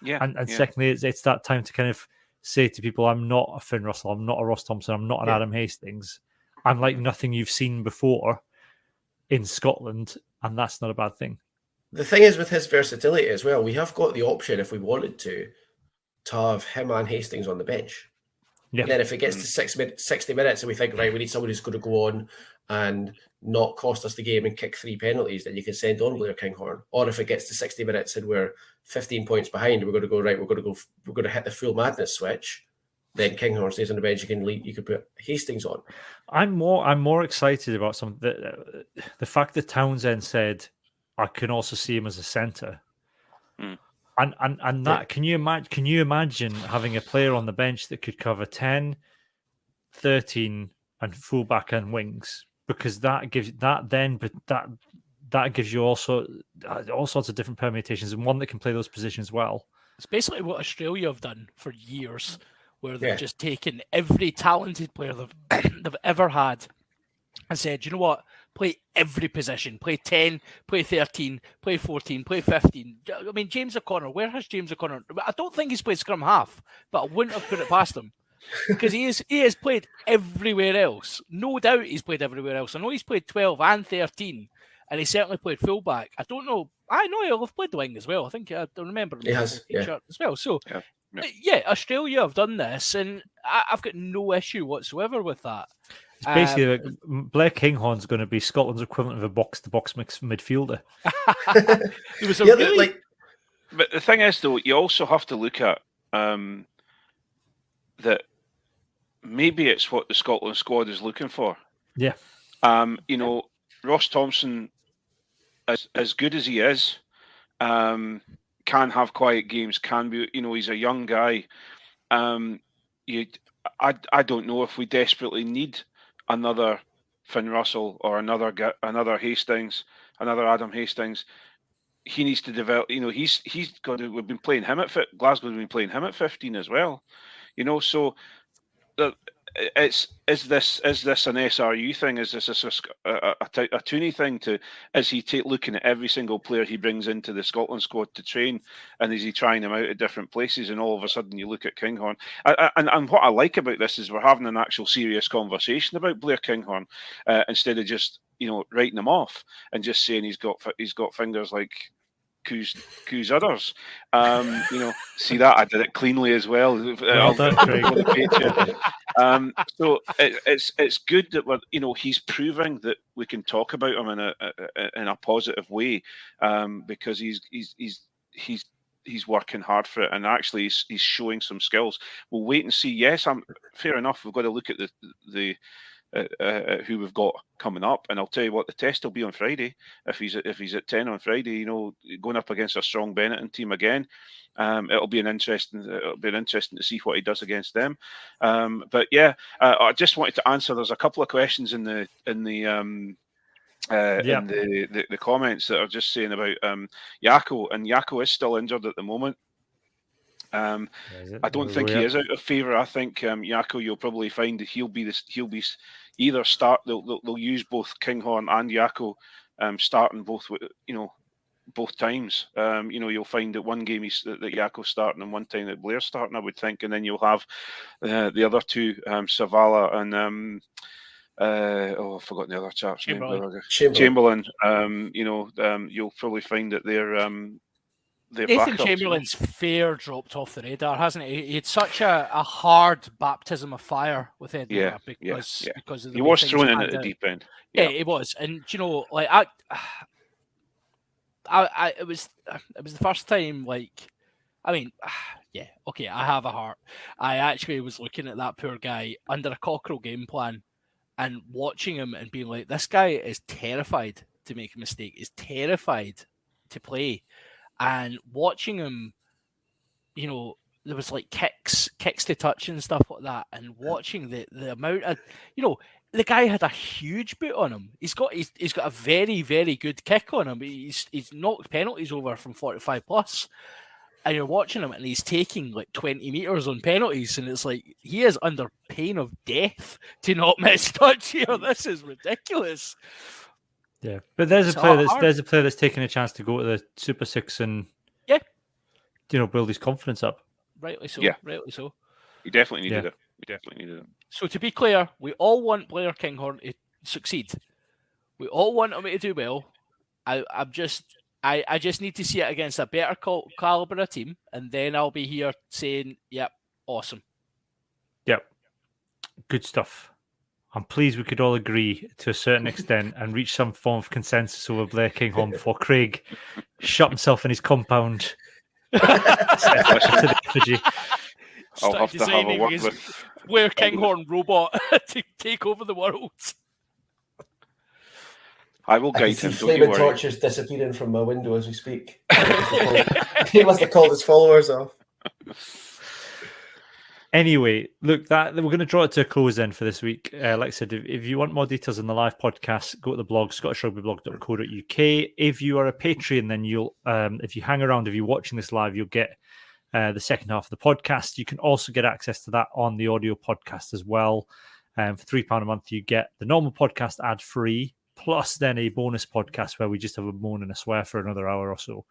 Yeah. And secondly, it's that time to kind of say to people, "I'm not a Finn Russell. I'm not a Ross Thompson. I'm not an Adam Hastings. I'm like nothing you've seen before in Scotland," and that's not a bad thing. The thing is, with his versatility as well, we have got the option, if we wanted to have him and Hastings on the bench. Yeah. And then if it gets to 60 minutes and we think, right, we need someone who's going to go on and not cost us the game and kick 3 penalties, then you can send on Blair Kinghorn. Or if it gets to 60 minutes and we're 15 points behind, we're going to go, right, we're going to hit the full madness switch, then Kinghorn stays on the bench. You can put Hastings on. I'm more excited about the fact that Townsend said, I can also see him as a centre. And that, can you imagine having a player on the bench that could cover 10, 13 and fullback and wings? Because that gives you also all sorts of different permutations, and one that can play those positions well. It's basically what Australia have done for years, where they've just taken every talented player they've ever had and said, you know what, play every position, play 10, play 13, play 14, play 15. I mean, James O'Connor, where has James O'Connor? I don't think he's played scrum half, but I wouldn't have put it past him. Because he has played everywhere else. No doubt he's played everywhere else. I know he's played 12 and 13, and he certainly played fullback. I don't know. I know he'll have played the wing as well. I think I remember him he has, as well. So, Australia have done this, and I've got no issue whatsoever with that. It's basically like Blair Kinghorn's going to be Scotland's equivalent of a box-to-box midfielder. It was but the thing is, though, you also have to look at that maybe it's what the Scotland squad is looking for. Yeah. Ross Thompson, as good as he is, can have quiet games. Can be, he's a young guy. I don't know if we desperately need another Finn Russell or another Hastings, another Adam Hastings. He needs to develop. He's got. We've been playing him at Glasgow's been playing him at 15 as well. So is this an SRU thing? Is this a Tooney thing? Is he looking at every single player he brings into the Scotland squad to train, and is he trying them out at different places? And all of a sudden, you look at Kinghorn, and what I like about this is we're having an actual serious conversation about Blair Kinghorn instead of just writing him off and just saying he's got fingers like Coos others. See that I did it cleanly as well. So it's good that he's proving that we can talk about him in a positive way, because he's working hard for it, and actually he's showing some skills. We'll wait and see. Yes, fair enough. We've got to look at the who we've got coming up, and I'll tell you what, the test will be on Friday. If he's at 10 on Friday, going up against a strong Benetton team again, it'll be interesting to see what he does against them. But yeah, I just wanted to answer. There's a couple of questions in the comments that are just saying about Jaco, and Jaco is still injured at the moment. I don't think he is out of favour. I think Jaco, you'll probably find that he'll be either start. They'll use both Kinghorn and Jaco starting both times. You'll find that one game that Jaco's starting and one time that Blair's starting, I would think, and then you'll have the other two, Savala and I've forgotten the other chap's name. Chamberlain. You'll probably find that they're Nathan Chamberlain's fair dropped off the radar, hasn't he? He had such a hard baptism of fire with Edinburgh because of the he was thrown in at the deep end. Yeah, he was, and it was the first time. I have a heart. I actually was looking at that poor guy under a Cockerell game plan and watching him and being like, this guy is terrified to make a mistake. He's terrified to play. And watching him, there was kicks to touch and stuff like that. And watching the amount of, the guy had a huge boot on him. He's got a very, very good kick on him. He's knocked penalties over from 45 plus. And you're watching him and he's taking 20 meters on penalties. And it's he is under pain of death to not miss touch here. This is ridiculous. Yeah, but there's a player that's taking a chance to go to the Super Six and build his confidence up. Rightly so. Yeah. Rightly so. He definitely needed it. So to be clear, we all want Blair Kinghorn to succeed. We all want him to do well. I just need to see it against a better caliber of team, and then I'll be here saying, "Yep, awesome." Yep, good stuff. I'm pleased we could all agree to a certain extent and reach some form of consensus over Blair Kinghorn before Craig shut himself in his compound. To the effigy. I'll have to have a word with Blair Kinghorn robot to take over the world. I will guide him. Flaming torches disappearing from my window as we speak. He must have called his followers off. Anyway, look, we're going to draw it to a close then for this week. Like I said, if you want more details on the live podcast, go to the blog, scottishrugbyblog.co.uk. If you are a Patreon, then you'll, if you hang around, if you're watching this live, you'll get the second half of the podcast. You can also get access to that on the audio podcast as well. For £3 a month, you get the normal podcast ad-free, plus then a bonus podcast where we just have a moan and a swear for another hour or so.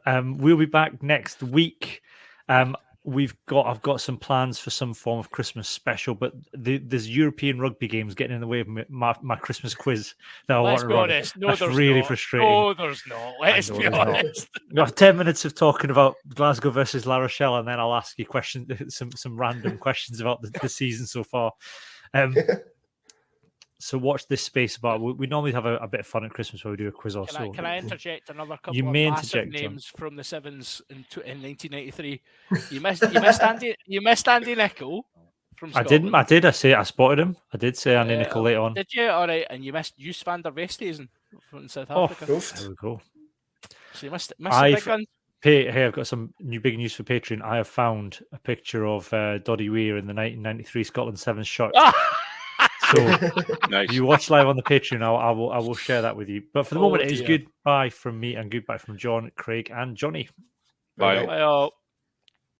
We'll be back next week. I've got some plans for some form of Christmas special, but there's European rugby games getting in the way of my Christmas quiz that I want to run. Honest. No, that's there's really not. frustrating. No, there's not. Let's be honest. We've got 10 minutes of talking about Glasgow versus La Rochelle, and then I'll ask you some random questions about the season so far. So watch this space bar. We normally have a bit of fun at Christmas where we do a quiz or so. Can I interject another couple of massive names from the Sevens in 1993? You missed Andy Nicol from I Scotland. I spotted him. I did say Annie Nicol late on. Did you? All right, and you missed Van der Westhuizen from South Africa. There we go. So you missed the big gun. Hey, I've got some big news for Patreon. I have found a picture of Doddy Weir in the 1993 Scotland Sevens shirt. So nice. If you watch live on the Patreon, I will share that with you. But for the moment, it is goodbye from me and goodbye from John, Craig, and Johnny. Bye. Bye all.